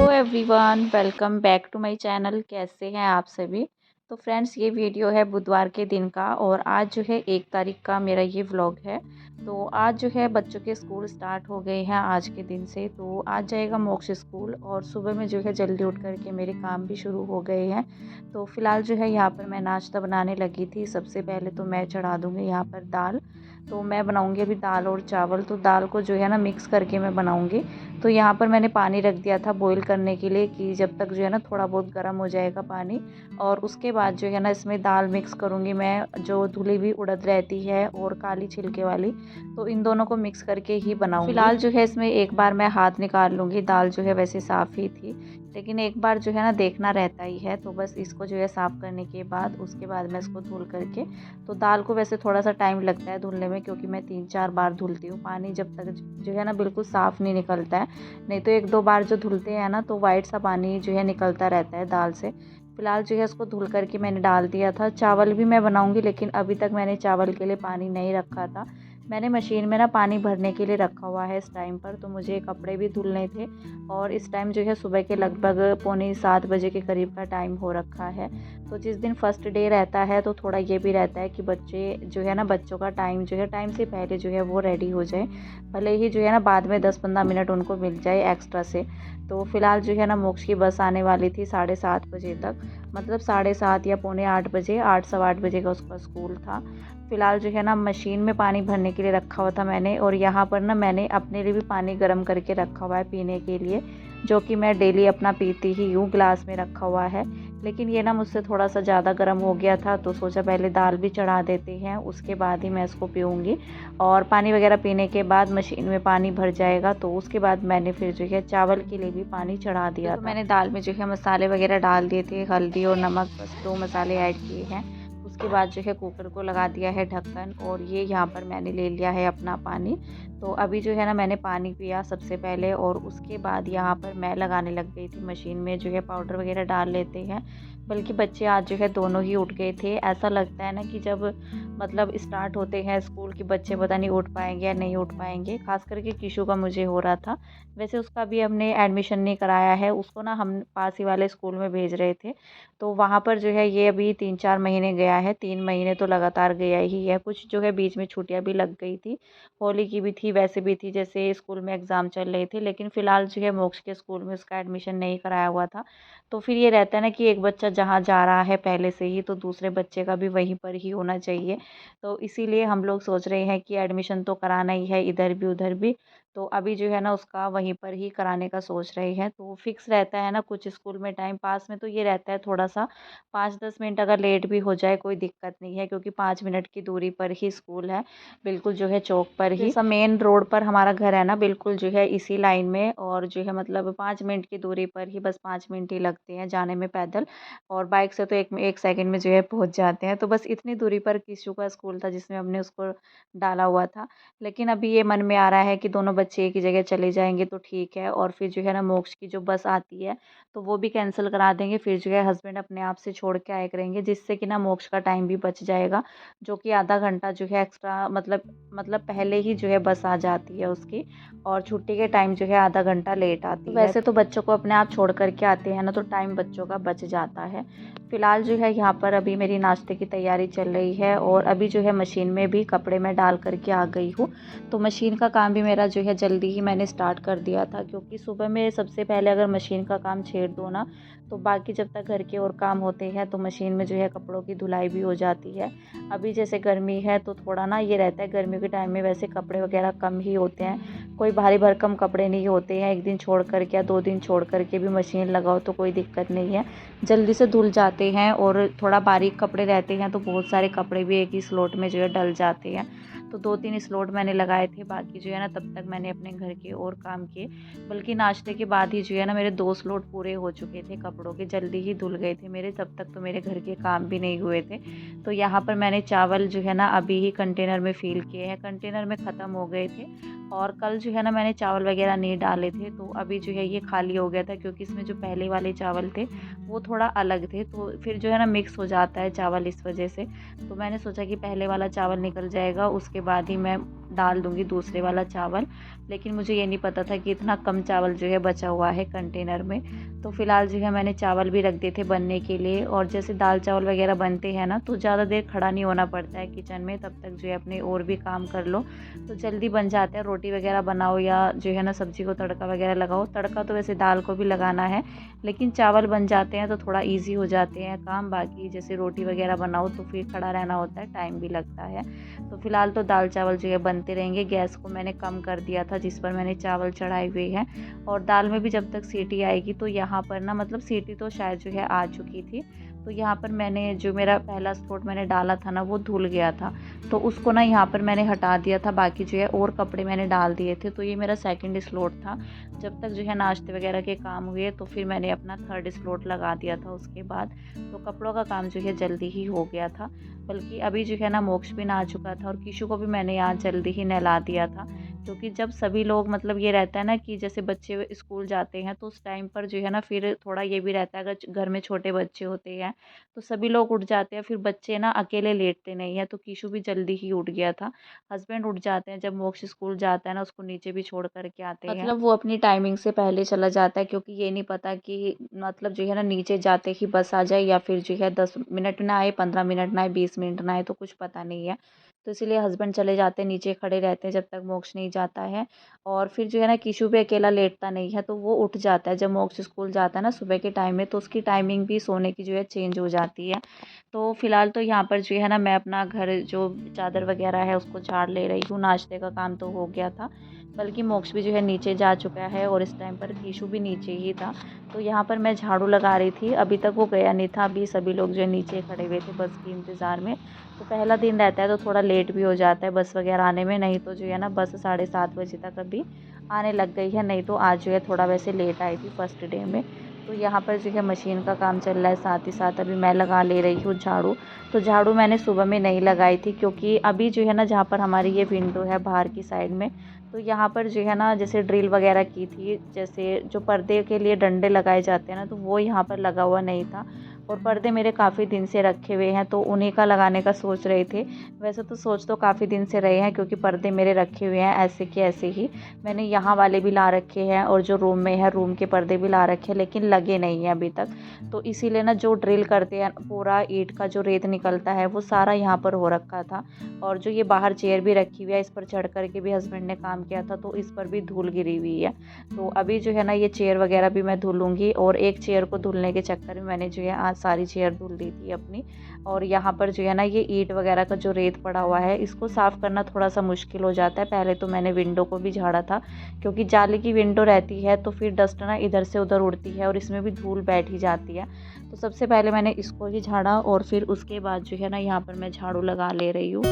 Everyone, welcome back to my channel. कैसे हैं आप सभी। तो फ्रेंड्स, ये वीडियो है बुधवार के दिन का और आज जो है 1 तारीख का मेरा ये व्लॉग है। तो आज जो है बच्चों के स्कूल स्टार्ट हो गए हैं आज के दिन से। तो आज जाएगा मोक्ष स्कूल और सुबह में जो है जल्दी उठ कर के मेरे काम भी शुरू हो गए हैं। तो फ़िलहाल जो है यहाँ पर मैं नाश्ता बनाने लगी थी। सबसे पहले तो मैं चढ़ा दूँगी यहाँ पर दाल। तो मैं बनाऊँगी अभी दाल और चावल। तो दाल को जो है ना मिक्स करके मैं बनाऊँगी। तो यहाँ पर मैंने पानी रख दिया था बॉईल करने के लिए कि जब तक जो है ना थोड़ा बहुत गर्म हो जाएगा पानी, और उसके बाद जो है ना इसमें दाल मिक्स करूँगी मैं, जो धुली हुई उड़द रहती है और काली छिलके वाली। तो इन दोनों को मिक्स करके ही बनाऊँगी। फ़िलहाल जो है इसमें एक बार मैं हाथ निकाल लूँगी। दाल जो है वैसे साफ़ ही थी, लेकिन एक बार जो है ना देखना रहता ही है। तो बस इसको जो है साफ़ करने के बाद उसके बाद मैं इसको धुल करके, तो दाल को वैसे थोड़ा सा टाइम लगता है धुलने में, क्योंकि मैं 3-4 बार धुलती हूँ। पानी जब तक जो है ना बिल्कुल साफ़ नहीं निकलता है, नहीं तो 1-2 बार जो धुलते हैं ना तो वाइट सा पानी जो है निकलता रहता है दाल से। फ़िलहाल जो है इसको धुल करके मैंने डाल दिया था। चावल भी मैं बनाऊँगी, लेकिन अभी तक मैंने चावल के लिए पानी नहीं रखा था। मैंने मशीन में ना पानी भरने के लिए रखा हुआ है इस टाइम पर। तो मुझे कपड़े भी धुलने थे और इस टाइम जो है सुबह के लगभग पौने 7 बजे के करीब का टाइम हो रखा है। तो जिस दिन फर्स्ट डे रहता है तो थोड़ा ये भी रहता है कि बच्चे जो है ना, बच्चों का टाइम जो है टाइम से पहले जो है वो रेडी हो जाए, भले ही जो है ना बाद में 10-15 मिनट उनको मिल जाए एक्स्ट्रा से। तो फ़िलहाल जो है ना मोक्ष की बस आने वाली थी 7:30 बजे तक, मतलब 7:30 या पौने 8 बजे, 8 सवा 8 बजे का उसका स्कूल था। फ़िलहाल जो है ना मशीन में पानी भरने के लिए रखा हुआ था मैंने, और यहाँ पर ना मैंने अपने लिए भी पानी गर्म करके रखा हुआ है पीने के लिए, जो कि मैं डेली अपना पीती ही हूँ, ग्लास में रखा हुआ है। लेकिन ये ना मुझसे थोड़ा सा ज़्यादा गर्म हो गया था, तो सोचा पहले दाल भी चढ़ा देते हैं, उसके बाद ही मैं इसको पीऊँगी। और पानी वगैरह पीने के बाद मशीन में पानी भर जाएगा, तो उसके बाद मैंने फिर जो है चावल के लिए भी पानी चढ़ा दिया था। मैंने दाल में जो है मसाले वगैरह डाल दिए थे, हल्दी और नमक, बस 2 मसाले ऐड किए हैं। उसके बाद जो है कुकर को लगा दिया है ढक्कन, और ये यहाँ पर मैंने ले लिया है अपना पानी। तो अभी जो है ना मैंने पानी पिया सबसे पहले, और उसके बाद यहाँ पर मैं लगाने लग गई थी मशीन में जो है पाउडर वगैरह डाल लेते हैं। बल्कि बच्चे आज जो है दोनों ही उठ गए थे। ऐसा लगता है ना कि जब मतलब स्टार्ट होते हैं स्कूल के बच्चे, पता नहीं उठ पाएंगे या नहीं उठ पाएंगे। खास करके किशु का मुझे हो रहा था। वैसे उसका भी हमने एडमिशन नहीं कराया है, उसको ना हम पास ही वाले स्कूल में भेज रहे थे। तो वहाँ पर जो है ये अभी 3-4 महीने गया है, 3 महीने तो लगातार गया ही है। कुछ जो है बीच में छुट्टियाँ भी लग गई थी, होली की भी थी, वैसे भी थी, जैसे स्कूल में एग्ज़ाम चल रहे थे। लेकिन फ़िलहाल जो है मोक्ष के स्कूल में उसका एडमिशन नहीं कराया हुआ था। तो फिर ये रहता है ना कि एक बच्चा जहाँ जा रहा है पहले से ही, तो दूसरे बच्चे का भी वहीं पर ही होना चाहिए। तो इसीलिए हम लोग सोच रहे हैं कि एडमिशन तो कराना ही है, इधर भी उधर भी। तो अभी जो है ना उसका वहीं पर ही कराने का सोच रहे हैं। तो फिक्स रहता है ना कुछ स्कूल में टाइम, पास में तो ये रहता है थोड़ा सा 5-10 मिनट अगर लेट भी हो जाए कोई दिक्कत नहीं है, क्योंकि 5 मिनट की दूरी पर ही स्कूल है, बिल्कुल जो है चौक पर ही। जैसा मेन रोड पर हमारा घर है ना, बिल्कुल जो है इसी लाइन में, और जो है मतलब 5 मिनट की दूरी पर ही, बस 5 मिनट ही लगते हैं जाने में पैदल, और बाइक से तो एक सेकंड में जो है पहुंच जाते हैं। तो बस इतनी दूरी पर किशु का स्कूल था जिसमें हमने उसको डाला हुआ था। लेकिन अभी ये मन में आ रहा है कि दोनों बच्चे एक ही जगह चले जाएंगे तो ठीक है, और फिर जो है ना मोक्ष की जो बस आती है तो वो भी कैंसिल करा देंगे। फिर जो है हस्बैंड अपने आप से छोड़ के आया करेंगे, जिससे कि ना मोक्ष का टाइम भी बच जाएगा, जो कि आधा घंटा जो है एक्स्ट्रा, मतलब पहले ही जो है बस आ जाती है उसकी, और छुट्टी के टाइम जो है आधा घंटा लेट आती है। वैसे तो बच्चों को अपने आप छोड़ करके आते हैं ना, तो टाइम बच्चों का बच जाता है। फ़िलहाल जो है यहाँ पर अभी मेरी नाश्ते की तैयारी चल रही है, और अभी जो है मशीन में भी कपड़े मैं डाल करके आ गई हूँ। तो मशीन का काम भी मेरा जो है जल्दी ही मैंने स्टार्ट कर दिया था, क्योंकि सुबह में सबसे पहले अगर मशीन का काम छेड़ दो ना, तो बाकी जब तक घर के और काम होते हैं तो मशीन में जो है कपड़ों की धुलाई भी हो जाती है। अभी जैसे गर्मी है तो थोड़ा ना ये रहता है, गर्मी के टाइम में वैसे कपड़े वगैरह कम ही होते हैं, कोई भारी भरकम कपड़े नहीं होते हैं। 1 दिन छोड़ कर के या 2 दिन छोड़ कर के भी मशीन लगाओ तो कोई दिक्कत नहीं है, जल्दी से धुल जाते हैं। और थोड़ा बारीक कपड़े रहते हैं तो बहुत सारे कपड़े भी एक ही स्लॉट में जो है डल जाते हैं। तो 2-3 स्लॉट मैंने लगाए थे, बाकी जो है ना तब तक मैंने अपने घर के और काम किए। बल्कि नाश्ते के बाद ही जो है ना मेरे 2 स्लॉट पूरे हो चुके थे कपड़ों के, जल्दी ही धुल गए थे मेरे, तब तक तो मेरे घर के काम भी नहीं हुए थे। तो यहाँ पर मैंने चावल जो है ना अभी ही कंटेनर में फ़िल किए हैं, कंटेनर में ख़त्म हो गए थे, और कल जो है ना मैंने चावल वगैरह नहीं डाले थे, तो अभी जो है ये खाली हो गया था, क्योंकि इसमें जो पहले वाले चावल थे वो थोड़ा अलग थे, तो फिर जो है ना मिक्स हो जाता है चावल इस वजह से। तो मैंने सोचा कि पहले वाला चावल निकल जाएगा, उसके बाद ही मैं डाल दूँगी दूसरे वाला चावल। लेकिन मुझे ये नहीं पता था कि इतना कम चावल जो है बचा हुआ है कंटेनर में। तो फ़िलहाल जो है मैंने चावल भी रख दिए थे बनने के लिए। और जैसे दाल चावल वगैरह बनते हैं ना, तो ज़्यादा देर खड़ा नहीं होना पड़ता है किचन में, तब तक जो है अपने और भी काम कर लो तो जल्दी बन जाता है। रोटी वगैरह बनाओ या जो है ना सब्ज़ी को तड़का वगैरह लगाओ। तड़का तो वैसे दाल को भी लगाना है, लेकिन चावल बन जाते हैं तो थोड़ा ईज़ी हो जाते हैं काम। बाकी जैसे रोटी वगैरह बनाओ तो फिर खड़ा रहना होता है, टाइम भी लगता है। तो फ़िलहाल तो दाल चावल जो है बनते रहेंगे। गैस को मैंने कम कर दिया था जिस पर मैंने चावल चढ़ाए हुए हैं। और दाल में भी जब तक सीटी आएगी, तो यहाँ पर ना मतलब सीटी तो शायद जो है आ चुकी थी। तो यहाँ पर मैंने जो मेरा पहला स्लॉट मैंने डाला था ना, वो धुल गया था, तो उसको ना यहाँ पर मैंने हटा दिया था। बाकी जो है और कपड़े मैंने डाल दिए थे। तो ये मेरा सेकंड स्लॉट था। जब तक जो है नाश्ते वगैरह के काम हुए तो फिर मैंने अपना थर्ड स्लॉट लगा दिया था उसके बाद। तो कपड़ों का काम जो है जल्दी ही हो गया था। बल्कि अभी जो है ना मोक्ष भी नहा चुका था और कीशु को भी मैंने यहाँ जल्दी ही नहला दिया था। क्योंकि जब सभी लोग मतलब ये रहता है ना कि जैसे बच्चे स्कूल जाते हैं, तो उस टाइम पर जो है ना फिर थोड़ा ये भी रहता है, अगर घर में छोटे बच्चे होते हैं तो सभी लोग उठ जाते हैं, फिर बच्चे ना अकेले लेटते नहीं हैं। तो कीशु भी जल्दी ही उठ गया था। हस्बैंड उठ जाते हैं जब मोक्ष स्कूल जाता है ना, उसको नीचे भी छोड़ कर के आते हैं। मतलब वो अपनी टाइमिंग से पहले चला जाता है, क्योंकि ये नहीं पता कि मतलब जो है ना नीचे जाते ही बस आ जाए, या फिर जो है 10 मिनट ना आए, 15 मिनट ना आए, 20 मिनट ना आए, तो कुछ पता नहीं है। तो इसीलिए हस्बैंड चले जाते हैं, नीचे खड़े रहते हैं जब तक मोक्ष नहीं जाता है। और फिर जो है ना कीशु भी अकेला लेटता नहीं है, तो वो उठ जाता है जब मोक्ष स्कूल जाता है ना सुबह के टाइम में। तो उसकी टाइमिंग भी सोने की जो है चेंज हो जाती है। तो फ़िलहाल तो यहाँ पर जो है ना मैं अपना घर जो चादर वगैरह है उसको झाड़ ले रही हूँ। नाश्ते का काम तो हो गया था, बल्कि मोक्ष भी जो है नीचे जा चुका है और इस टाइम पर कीशु भी नीचे ही था। तो यहाँ पर मैं झाड़ू लगा रही थी, अभी तक वो गया नहीं था। अभी सभी लोग जो है नीचे खड़े हुए थे बस के इंतज़ार में। तो पहला दिन रहता है तो थोड़ा लेट भी हो जाता है बस वगैरह आने में। नहीं तो जो है ना बस 7:30 बजे तक अभी आने लग गई है। नहीं तो आज जो है थोड़ा वैसे लेट आई थी फर्स्ट डे में। तो यहाँ पर जो है मशीन का काम चल रहा है, साथ ही साथ अभी मैं लगा ले रही हूँ झाड़ू। तो झाड़ू मैंने सुबह में नहीं लगाई थी, क्योंकि अभी जो है ना जहाँ पर हमारी ये विंडो है बाहर की साइड में, तो यहाँ पर जो है ना जैसे ड्रिल वगैरह की थी, जैसे जो पर्दे के लिए डंडे लगाए जाते हैं ना, तो वो यहाँ पर लगा हुआ नहीं था। और पर्दे मेरे काफ़ी दिन से रखे हुए हैं, तो उन्हीं का लगाने का सोच रहे थे। वैसे तो सोच तो काफ़ी दिन से रहे हैं, क्योंकि पर्दे मेरे रखे हुए हैं ऐसे के ऐसे ही। मैंने यहाँ वाले भी ला रखे हैं और जो रूम में है रूम के पर्दे भी ला रखे हैं, लेकिन लगे नहीं हैं अभी तक। तो इसीलिए ना जो ड्रिल करते हैं पूरा ईंट का जो रेत निकलता है वो सारा यहाँ पर हो रखा था। और जो ये बाहर चेयर भी रखी हुई है, इस पर चढ़ कर के भी हस्बैंड ने काम किया था, तो इस पर भी धूल गिरी हुई है। तो अभी जो है ना ये चेयर वगैरह भी मैं धुलूँगी। और एक चेयर को धुलने के चक्कर में मैंने जो है आज सारी चेयर धुल दी थी अपनी। और यहाँ पर जो है ना ये ईंट वगैरह का जो रेत पड़ा हुआ है, इसको साफ़ करना थोड़ा सा मुश्किल हो जाता है। पहले तो मैंने विंडो को भी झाड़ा था, क्योंकि जाली की विंडो रहती है तो फिर डस्ट ना इधर से उधर उड़ती है और इसमें भी धूल बैठ ही जाती है। तो सबसे पहले मैंने इसको ही झाड़ा और फिर उसके बाद जो है ना यहाँ पर मैं झाड़ू लगा ले रही हूँ।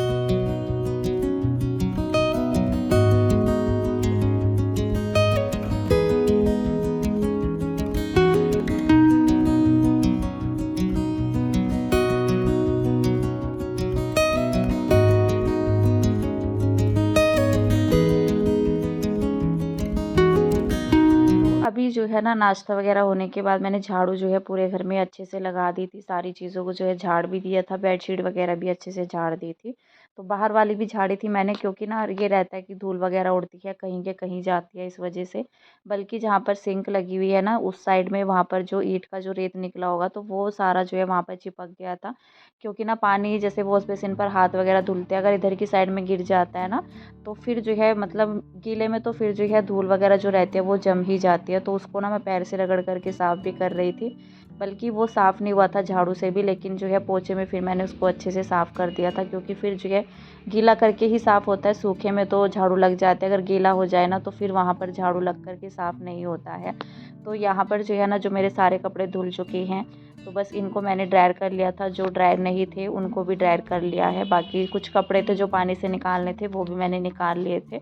अभी जो है ना नाश्ता वगैरह होने के बाद मैंने झाड़ू जो है पूरे घर में अच्छे से लगा दी थी। सारी चीज़ों को जो है झाड़ भी दिया था, बेडशीट वगैरह भी अच्छे से झाड़ दी थी। तो बाहर वाली भी झाड़ी थी मैंने, क्योंकि ना ये रहता है कि धूल वगैरह उड़ती है, कहीं के कहीं जाती है, इस वजह से। बल्कि जहाँ पर सिंक लगी हुई है ना उस साइड में, वहाँ पर जो ईंट का जो रेत निकला होगा तो वो सारा जो है वहाँ पर चिपक गया था। क्योंकि ना पानी जैसे वॉश बेसिन पर हाथ वगैरह धुलते हैं, अगर इधर की साइड में गिर जाता है ना, तो फिर जो है मतलब गीले में तो फिर जो है धूल वगैरह जो रहती है वो जम ही जाती है। तो उसको ना मैं पैर से रगड़ करके साफ़ भी कर रही थी, बल्कि वो साफ़ नहीं हुआ था झाड़ू से भी, लेकिन जो है पोछे में फिर मैंने उसको अच्छे से साफ़ कर दिया था। क्योंकि फिर जो है गीला करके ही साफ़ होता है, सूखे में तो झाड़ू लग जाते हैं, अगर गीला हो जाए ना तो फिर वहाँ पर झाड़ू लग करके साफ़ नहीं होता है। तो यहाँ पर जो है ना जो मेरे सारे कपड़े धुल चुके हैं, तो बस इनको मैंने ड्रायर कर लिया था। जो ड्रायर नहीं थे उनको भी ड्रायर कर लिया है। बाकी कुछ कपड़े थे जो पानी से निकालने थे वो भी मैंने निकाल लिए थे।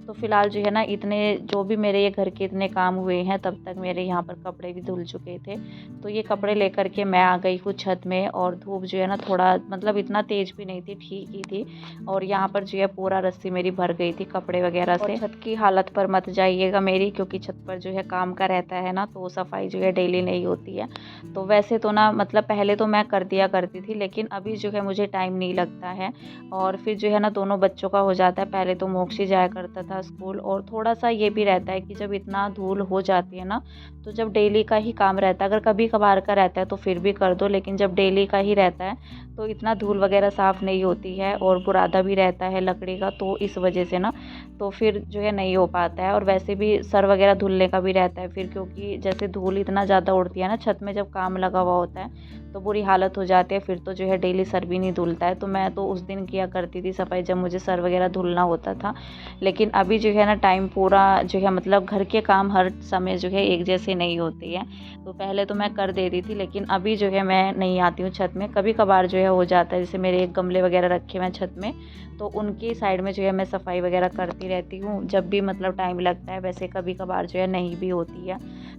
तो फ़िलहाल जो है ना इतने जो भी मेरे ये घर के इतने काम हुए हैं, तब तक मेरे यहाँ पर कपड़े भी धुल चुके थे। तो ये कपड़े लेकर के मैं आ गई हूँ छत में। और धूप जो है ना थोड़ा मतलब इतना तेज़ भी नहीं थी, ठीक ही थी। और यहाँ पर जो है पूरा रस्सी मेरी भर गई थी कपड़े वगैरह से। छत की हालत पर मत जाइएगा मेरी, क्योंकि छत पर जो है काम का रहता है ना, तो सफाई जो है डेली नहीं होती है। तो वैसे तो ना मतलब पहले तो मैं कर दिया करती थी, लेकिन अभी जो है मुझे टाइम नहीं लगता है। और फिर जो है ना दोनों बच्चों का हो जाता है। पहले तो मोक्षी जाया करता था स्कूल, और थोड़ा-सा ये भी रहता है कि जब इतना धूल हो जाती है ना, तो जब डेली का ही काम रहता है, अगर कभी-कभार का रहता है तो फिर भी कर दो, लेकिन जब डेली का ही रहता है तो इतना धूल वगैरह साफ़ नहीं होती है, और बुरादा भी रहता है लकड़ी का, तो इस वजह से ना तो फिर जो है नहीं हो पाता है। और वैसे भी सर वगैरह धुलने का भी रहता है फिर, क्योंकि जैसे धूल इतना ज़्यादा उड़ती है ना छत में, जब काम लगा हुआ होता है तो बुरी हालत हो जाती है। फिर तो जो है डेली सर भी नहीं धुलता है। तो मैं तो उस दिन किया करती थी सफाई जब मुझे सर वगैरह धुलना होता था। लेकिन अभी जो है ना टाइम पूरा जो है मतलब घर के काम हर समय जो है एक जैसे नहीं होते हैं। तो पहले तो मैं कर देती थी, लेकिन अभी जो है मैं नहीं आती हूँ छत में। कभी कभार जो है हो जाता है, जैसे मेरे एक गमले वगैरह रखे हुए हैं छत में, तो उनकी साइड में जो है मैं सफाई वगैरह करती रहती हूँ जब भी मतलब टाइम लगता है। वैसे कभी कभार जो है नहीं भी होती है।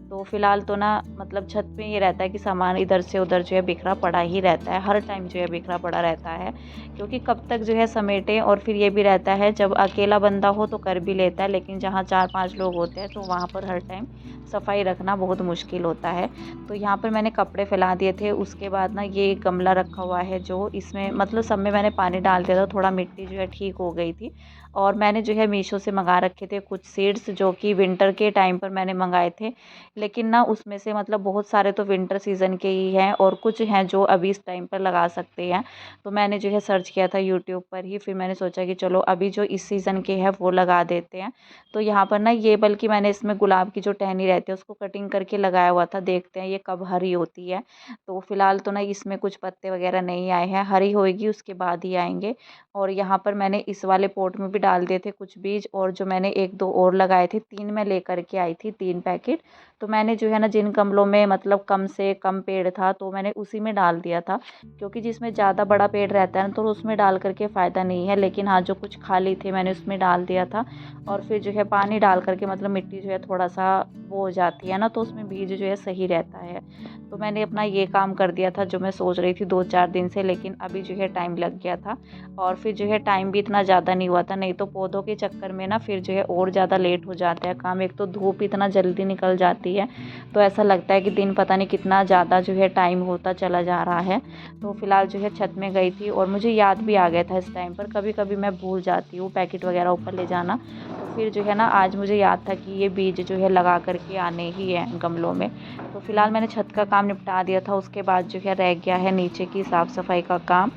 तो फ़िलहाल तो ना मतलब छत पे ये रहता है कि सामान इधर से उधर जो है बिखरा पड़ा ही रहता है, हर टाइम जो है बिखरा पड़ा रहता है, क्योंकि कब तक जो है समेटें। और फिर ये भी रहता है जब अकेला बंदा हो तो कर भी लेता है, लेकिन जहाँ 4-5 लोग होते हैं तो वहाँ पर हर टाइम सफाई रखना बहुत मुश्किल होता है। तो यहाँ पर मैंने कपड़े फैला दिए थे, उसके बाद ना ये गमला रखा हुआ है जो इसमें मतलब सब में मैंने पानी डाल दिया था, थोड़ा मिट्टी जो है ठीक हो गई थी। और मैंने जो है मीशो से मंगा रखे थे कुछ सीड्स, जो कि विंटर के टाइम पर मैंने मंगाए थे। लेकिन ना उसमें से मतलब बहुत सारे तो विंटर सीज़न के ही हैं, और कुछ हैं जो अभी इस टाइम पर लगा सकते हैं। तो मैंने जो है सर्च किया था यूट्यूब पर ही, फिर मैंने सोचा कि चलो अभी जो इस सीज़न के हैं वो लगा देते हैं। तो यहाँ पर ना ये, बल्कि मैंने इसमें गुलाब की जो टहनी रहती है उसको कटिंग करके लगाया हुआ था, देखते हैं ये कब हरी होती है। तो फिलहाल तो ना इसमें कुछ पत्ते वगैरह नहीं आए हैं, हरी होएगी उसके बाद ही आएंगे। और यहाँ पर मैंने इस वाले पॉट में भी डाल दिए थे कुछ बीज, और जो मैंने 1-2 और लगाए थे, 3 मैं लेकर के आई थी, 3 पैकेट। तो मैंने जो है ना जिन गमलों में मतलब कम से कम पेड़ था तो मैंने उसी में डाल दिया था, क्योंकि जिसमें ज़्यादा बड़ा पेड़ रहता है ना तो उसमें डाल करके फ़ायदा नहीं है। लेकिन हाँ, जो कुछ खाली थे मैंने उसमें डाल दिया था। और फिर जो है पानी डाल करके मतलब मिट्टी जो है थोड़ा सा वो हो जाती है ना, तो उसमें बीज जो है सही रहता है। तो मैंने अपना ये काम कर दिया था जो मैं सोच रही थी 2-4 दिन से, लेकिन अभी जो है टाइम लग गया था। और फिर जो है टाइम भी इतना ज़्यादा नहीं हुआ था, नहीं तो पौधों के चक्कर में ना फिर जो है और ज़्यादा लेट हो जाता है काम। एक तो धूप इतना जल्दी निकल जाती है, तो ऐसा लगता है कि दिन पता नहीं कितना ज़्यादा जो है टाइम होता चला जा रहा है। तो फिलहाल जो है छत में गई थी, और मुझे याद भी आ गया था इस टाइम पर, कभी कभी मैं भूल जाती हूँ पैकेट वगैरह ऊपर ले जाना। तो फिर जो है ना आज मुझे याद था कि ये बीज जो है लगा करके आने ही हैं गमलों में। तो फिलहाल मैंने छत का काम निपटा दिया था, उसके बाद जो है रह गया है नीचे की साफ़ सफाई का काम।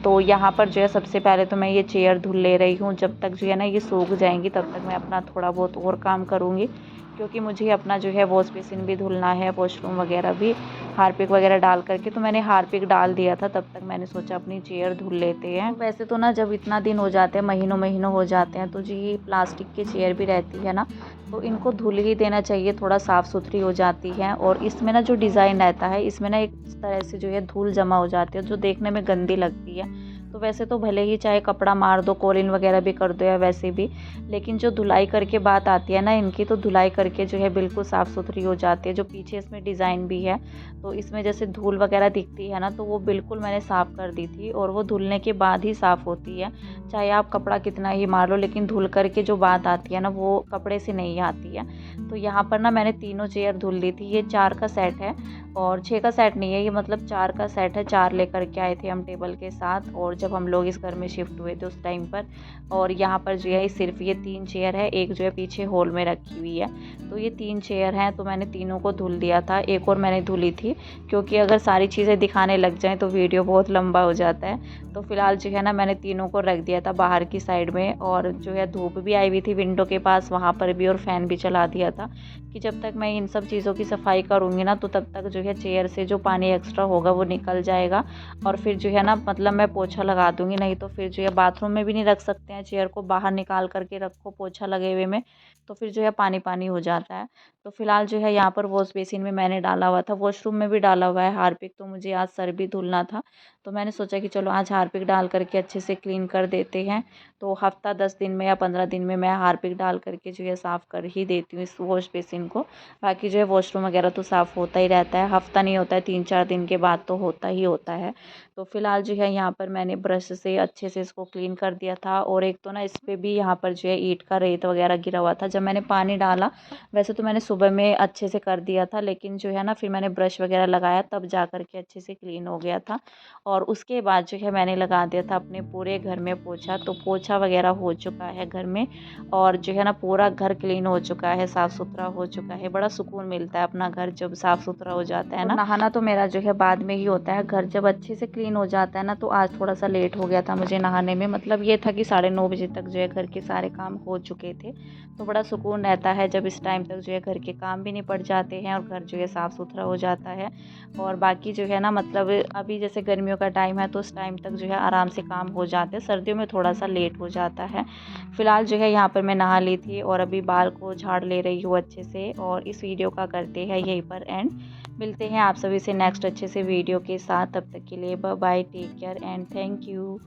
तो यहाँ पर जो है सबसे पहले तो मैं ये चेयर धुल ले रही हूँ। जब तक जो है ना ये सूख जाएंगी तब तक मैं अपना थोड़ा बहुत और काम करूँगी, क्योंकि मुझे अपना जो है वॉश बेसिन भी धुलना है, वॉशरूम वगैरह भी, हार्पिक वगैरह डाल करके। तो मैंने हार्पिक डाल दिया था, तब तक मैंने सोचा अपनी चेयर धुल लेते हैं। तो वैसे तो ना जब इतना दिन हो जाते हैं, महीनों महीनों हो जाते हैं, तो जी प्लास्टिक की चेयर भी रहती है ना, तो इनको धुल ही देना चाहिए, थोड़ा साफ़ सुथरी हो जाती है। और इसमें ना जो डिज़ाइन रहता है इसमें ना एक तरह से जो है धूल जमा हो जाती है, जो देखने में गंदी लगती है। तो वैसे तो भले ही चाहे कपड़ा मार दो, कॉलिन वगैरह भी कर दो या वैसे भी, लेकिन जो धुलाई करके बात आती है ना इनकी, तो धुलाई करके जो है बिल्कुल साफ़ सुथरी हो जाती है। जो पीछे इसमें डिज़ाइन भी है, तो इसमें जैसे धूल वगैरह दिखती है ना, तो वो बिल्कुल मैंने साफ़ कर दी थी, और वो धुलने के बाद ही साफ़ होती है। चाहे आप कपड़ा कितना ही मार लो, लेकिन धुल करके जो बात आती है ना वो कपड़े से नहीं आती है। तो यहाँ पर ना मैंने तीनों चेयर धुल ली थी। ये 4 का सेट है, और 6 का सेट नहीं है ये, मतलब 4 का सेट है। 4 लेकर के आए थे हम टेबल के साथ, और जब हम लोग इस घर में शिफ्ट हुए थे उस टाइम पर। और यहाँ पर जो है सिर्फ ये 3 चेयर है, एक जो है पीछे हॉल में रखी हुई है। तो ये 3 चेयर हैं, तो मैंने तीनों को धुल दिया था। एक और मैंने धुली थी, क्योंकि अगर सारी चीज़ें दिखाने लग जाएँ तो वीडियो बहुत लंबा हो जाता है। तो फिलहाल जो है ना मैंने तीनों को रख दिया था बाहर की साइड में, और जो है धूप भी आई हुई थी विंडो के पास वहाँ पर भी, और फ़ैन भी चला दिया था कि जब तक मैं इन सब चीज़ों की सफाई करूँगी ना, तो तब तक जो है चेयर से जो पानी एक्स्ट्रा होगा वो निकल जाएगा। और फिर जो है ना मतलब मैं पोछा लगा दूँगी, नहीं तो फिर जो है बाथरूम में भी नहीं रख सकते हैं चेयर को, बाहर निकाल करके रखो पोछा लगे हुए में, तो फिर जो है पानी पानी हो जाता है। तो फिलहाल जो है यहाँ पर वॉश बेसिन में मैंने डाला हुआ था, वॉशरूम में भी डाला हुआ है हार्पिक। तो मुझे आज सर भी धुलना था, तो मैंने सोचा कि चलो आज हार्पिक डाल करके अच्छे से क्लीन कर देते हैं। तो हफ्ता 10 दिन में या 15 दिन में मैं हार्पिक डाल करके जो है साफ़ कर ही देती हूँ इस वॉश बेसिन को। बाकी जो है वॉशरूम वगैरह तो साफ़ होता ही रहता है, हफ्ता नहीं होता है, 3-4 दिन के बाद तो होता ही होता है। तो फ़िलहाल जो है यहाँ पर मैंने ब्रश से अच्छे से इसको क्लीन कर दिया था। और एक तो ना इस पे भी यहाँ पर जो है ईंट का रेत वगैरह गिरा हुआ था। जब मैंने पानी डाला, वैसे तो मैंने सुबह में अच्छे से कर दिया था, लेकिन जो है ना फिर मैंने ब्रश वगैरह लगाया तब जा कर के अच्छे से क्लीन हो गया था। और उसके बाद जो है मैंने लगा दिया था अपने पूरे घर में पोछा। तो पोछा वगैरह हो चुका है घर में, और जो है ना पूरा घर क्लीन हो चुका है, साफ़ सुथरा हो चुका है। बड़ा सुकून मिलता है अपना घर जब साफ़ सुथरा हो जाता है ना। नहाना तो मेरा जो है बाद में ही होता है। घर जब अच्छे से क्लीन हो जाता है ना, तो आज थोड़ा सा लेट हो गया था मुझे नहाने में। मतलब ये था कि 9:30 बजे तक जो है घर के सारे काम हो चुके थे। तो बड़ा सुकून रहता है जब इस टाइम तक जो है घर के काम भी निपट जाते हैं और घर जो है साफ़ सुथरा हो जाता है। और बाकी जो है ना, मतलब अभी जैसे गर्मियों का टाइम है तो उस टाइम तक जो है आराम से काम हो जाते हैं। सर्दियों में थोड़ा सा लेट हो जाता है। फ़िलहाल जो है यहाँ पर मैं नहा ली थी और अभी बाल को झाड़ ले रही हूँ अच्छे से। और इस वीडियो का करते हैं यहीं पर एंड। मिलते हैं आप सभी से नेक्स्ट अच्छे से वीडियो के साथ। तब तक के लिए bye bye, take care and thank you.